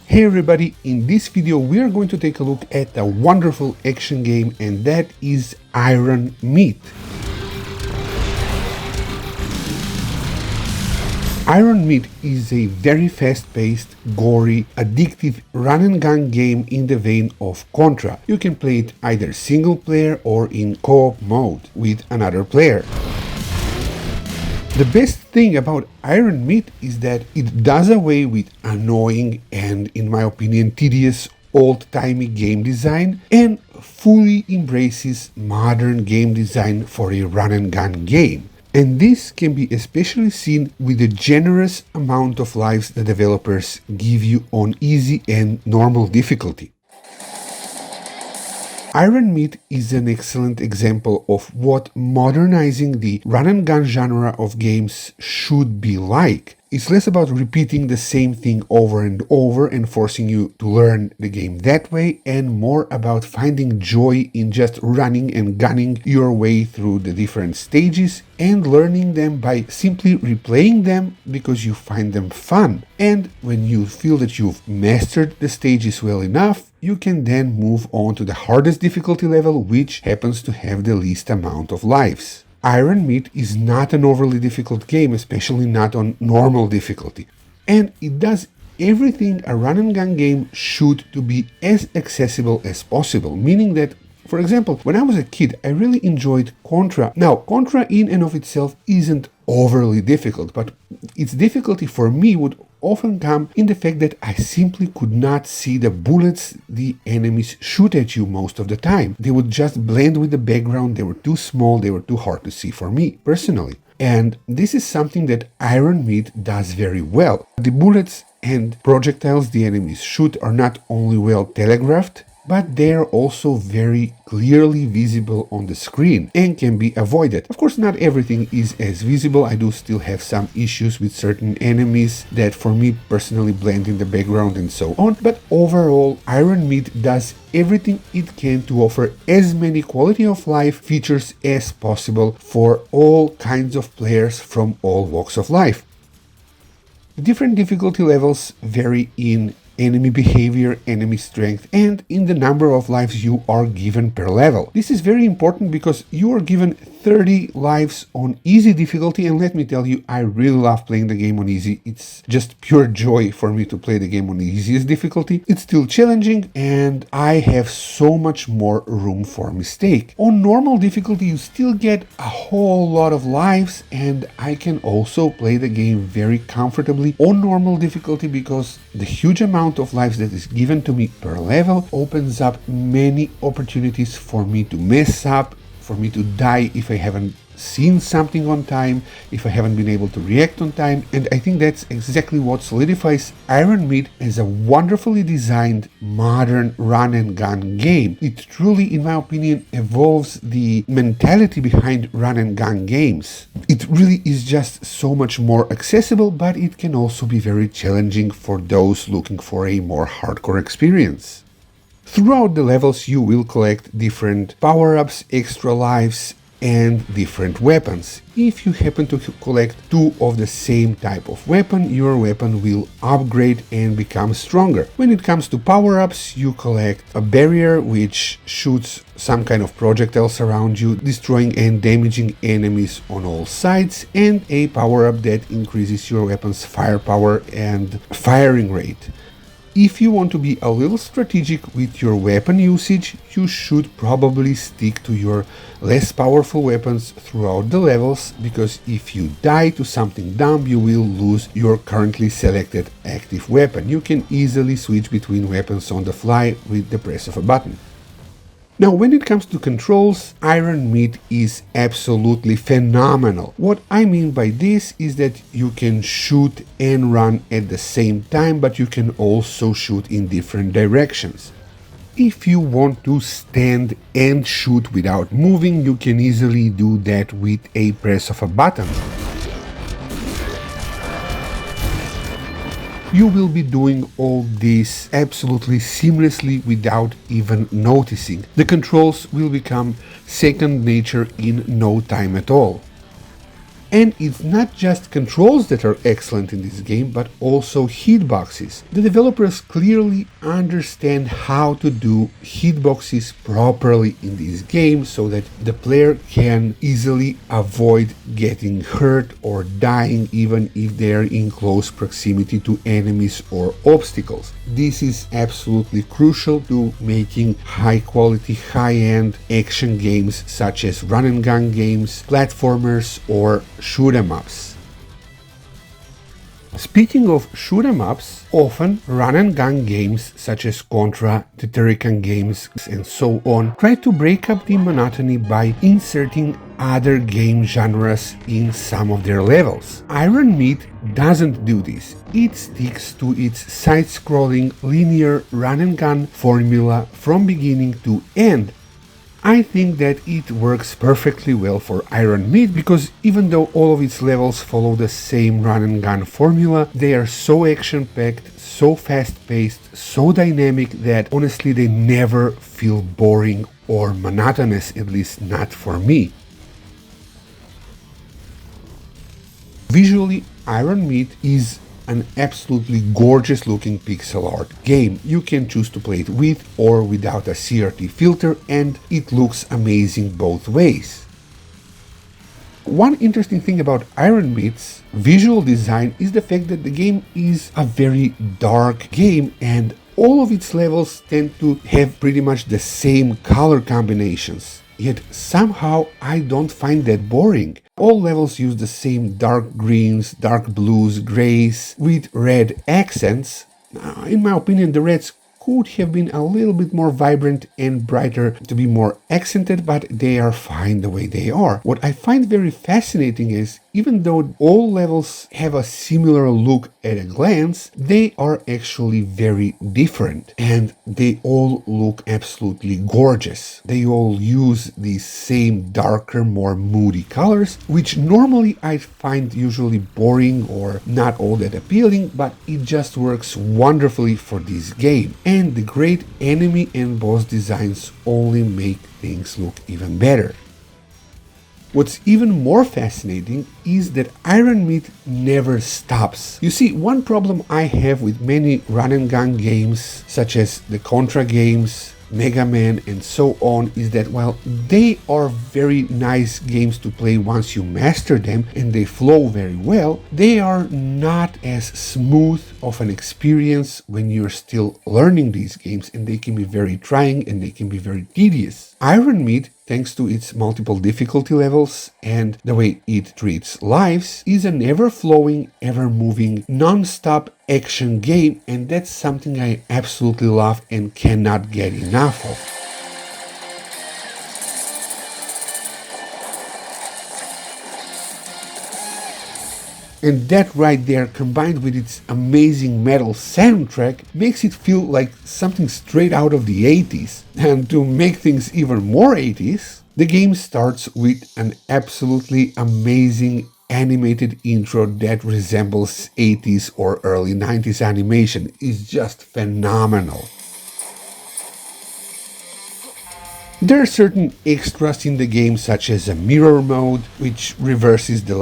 Hey everybody, in this video we are going to take a look at a wonderful action game, and that is Iron Meat. Iron Meat is a very fast-paced, gory, addictive run-and-gun game in the vein of Contra. You can play it either single player or in co-op mode with another player. The best thing about Iron Meat is that it does away with annoying and, in my opinion, tedious old-timey game design and fully embraces modern game design for a run-and-gun game. And this can be especially seen with the generous amount of lives the developers give you on easy and normal difficulty. Iron Meat is an excellent example of what modernizing the run-and-gun genre of games should be like. It's less about repeating the same thing over and over and forcing you to learn the game that way, and more about finding joy in just running and gunning your way through the different stages and learning them by simply replaying them because you find them fun. And when you feel that you've mastered the stages well enough, you can then move on to the hardest difficulty level, which happens to have the least amount of lives. Iron Meat is not an overly difficult game, especially not on normal difficulty, and it does everything a run-and-gun game should to be as accessible as possible, meaning that, for example, when I was a kid, I really enjoyed Contra. Now, Contra in and of itself isn't overly difficult, but its difficulty for me would often come in the fact that I simply could not see the bullets the enemies shoot at you most of the time. They would just blend with the background, they were too small, they were too hard to see for me, personally. And this is something that Iron Meat does very well. The bullets and projectiles the enemies shoot are not only well telegraphed, but they are also very clearly visible on the screen and can be avoided. Of course, not everything is as visible. I do still have some issues with certain enemies that for me personally blend in the background and so on, but overall Iron Meat does everything it can to offer as many quality of life features as possible for all kinds of players from all walks of life. The different difficulty levels vary in enemy behavior, enemy strength, and in the number of lives you are given per level. This is very important because you are given 30 lives on easy difficulty, and let me tell you, I really love playing the game on easy. It's just pure joy for me to play the game on the easiest difficulty. It's still challenging, and I have so much more room for mistake. On normal difficulty, you still get a whole lot of lives, and I can also play the game very comfortably on normal difficulty because the huge amount of lives that is given to me per level opens up many opportunities for me to mess up, for me to die if I haven't seen something on time, if I haven't been able to react on time, and I think that's exactly what solidifies Iron Meat as a wonderfully designed modern run-and-gun game. It truly, in my opinion, evolves the mentality behind run-and-gun games. It really is just so much more accessible, but it can also be very challenging for those looking for a more hardcore experience. Throughout the levels you will collect different power-ups, extra lives, and different weapons. If you happen to collect two of the same type of weapon, your weapon will upgrade and become stronger. When it comes to power-ups, you collect a barrier which shoots some kind of projectiles around you, destroying and damaging enemies on all sides, and a power-up that increases your weapon's firepower and firing rate. If you want to be a little strategic with your weapon usage, you should probably stick to your less powerful weapons throughout the levels, because if you die to something dumb, you will lose your currently selected active weapon. You can easily switch between weapons on the fly with the press of a button. Now, when it comes to controls, Iron Meat is absolutely phenomenal. What I mean by this is that you can shoot and run at the same time, but you can also shoot in different directions. If you want to stand and shoot without moving, you can easily do that with a press of a button. You will be doing all this absolutely seamlessly without even noticing. The controls will become second nature in no time at all. And it's not just controls that are excellent in this game, but also hitboxes. The developers clearly understand how to do hitboxes properly in this game so that the player can easily avoid getting hurt or dying even if they're in close proximity to enemies or obstacles. This is absolutely crucial to making high quality, high-end action games such as run and gun games, platformers, or shoot 'em ups. Speaking of shoot 'em ups, often run and gun games such as Contra, the Terrican games, and so on try to break up the monotony by inserting other game genres in some of their levels. Iron Meat doesn't do this. It sticks to its side-scrolling linear run and gun formula from beginning to end. I think that it works perfectly well for Iron Meat because even though all of its levels follow the same run and gun formula, they are so action-packed, so fast-paced, so dynamic that honestly they never feel boring or monotonous, at least not for me. Visually, Iron Meat is an absolutely gorgeous looking pixel art game. You can choose to play it with or without a CRT filter, and it looks amazing both ways. One interesting thing about Iron Meat's visual design is the fact that the game is a very dark game and all of its levels tend to have pretty much the same color combinations. Yet somehow I don't find that boring. All levels use the same dark greens, dark blues, grays with red accents. In my opinion, the reds could have been a little bit more vibrant and brighter to be more accented, but they are fine the way they are. What I find very fascinating is, even though all levels have a similar look at a glance, they are actually very different and they all look absolutely gorgeous. They all use these same darker, more moody colors, which normally I find usually boring or not all that appealing, but it just works wonderfully for this game. And the great enemy and boss designs only make things look even better. What's even more fascinating is that Iron Meat never stops. You see, one problem I have with many run and gun games, such as the Contra games, Mega Man, and so on, is that while they are very nice games to play once you master them and they flow very well, they are not as smooth of an experience when you're still learning these games, and they can be very trying and they can be very tedious. Iron Meat, thanks to its multiple difficulty levels and the way it treats lives, is an ever-flowing, ever-moving, non-stop action game, and that's something I absolutely love and cannot get enough of. And that right there, combined with its amazing metal soundtrack, makes it feel like something straight out of the 80s. And to make things even more 80s, the game starts with an absolutely amazing animated intro that resembles 80s or early 90s animation. It's just phenomenal. There are certain extras in the game, such as a mirror mode, which reverses the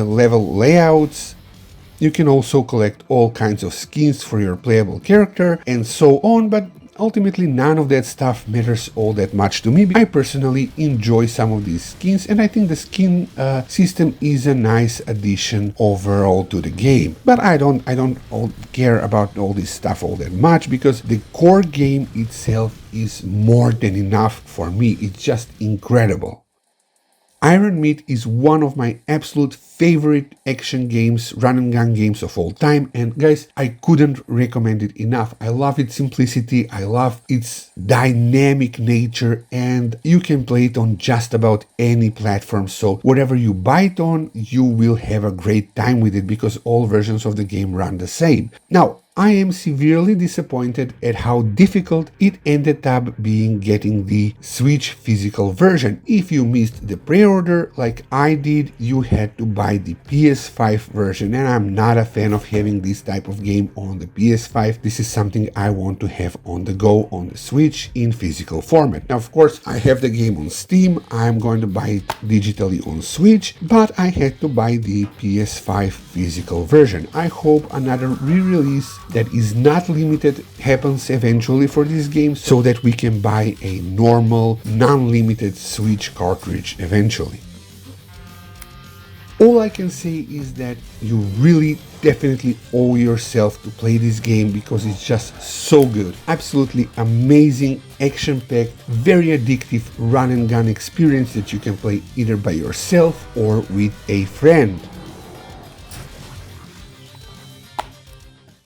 level layouts. You can also collect all kinds of skins for your playable character, and so on, but ultimately none of that stuff matters all that much to me. I personally enjoy some of these skins, and I think the skin system is a nice addition overall to the game. But I don't care about all this stuff all that much, because the core game itself is more than enough for me. It's just incredible. Iron Meat is one of my absolute favorite action games, run and gun games of all time, and guys, I couldn't recommend it enough. I love its simplicity, I love its dynamic nature, and you can play it on just about any platform, so whatever you buy it on, you will have a great time with it because all versions of the game run the same. Now, I am severely disappointed at how difficult it ended up being getting the Switch physical version. If you missed the pre-order like I did, you had to buy the PS5 version, and I'm not a fan of having this type of game on the PS5. This is something I want to have on the go on the Switch in physical format. Now, of course, I have the game on Steam. I'm going to buy it digitally on Switch, but I had to buy the PS5 physical version. I hope another re-release that is not limited happens eventually for this game, so that we can buy a normal, non-limited Switch cartridge eventually. All I can say is that you really definitely owe yourself to play this game because it's just so good. Absolutely amazing, action-packed, very addictive run and gun experience that you can play either by yourself or with a friend.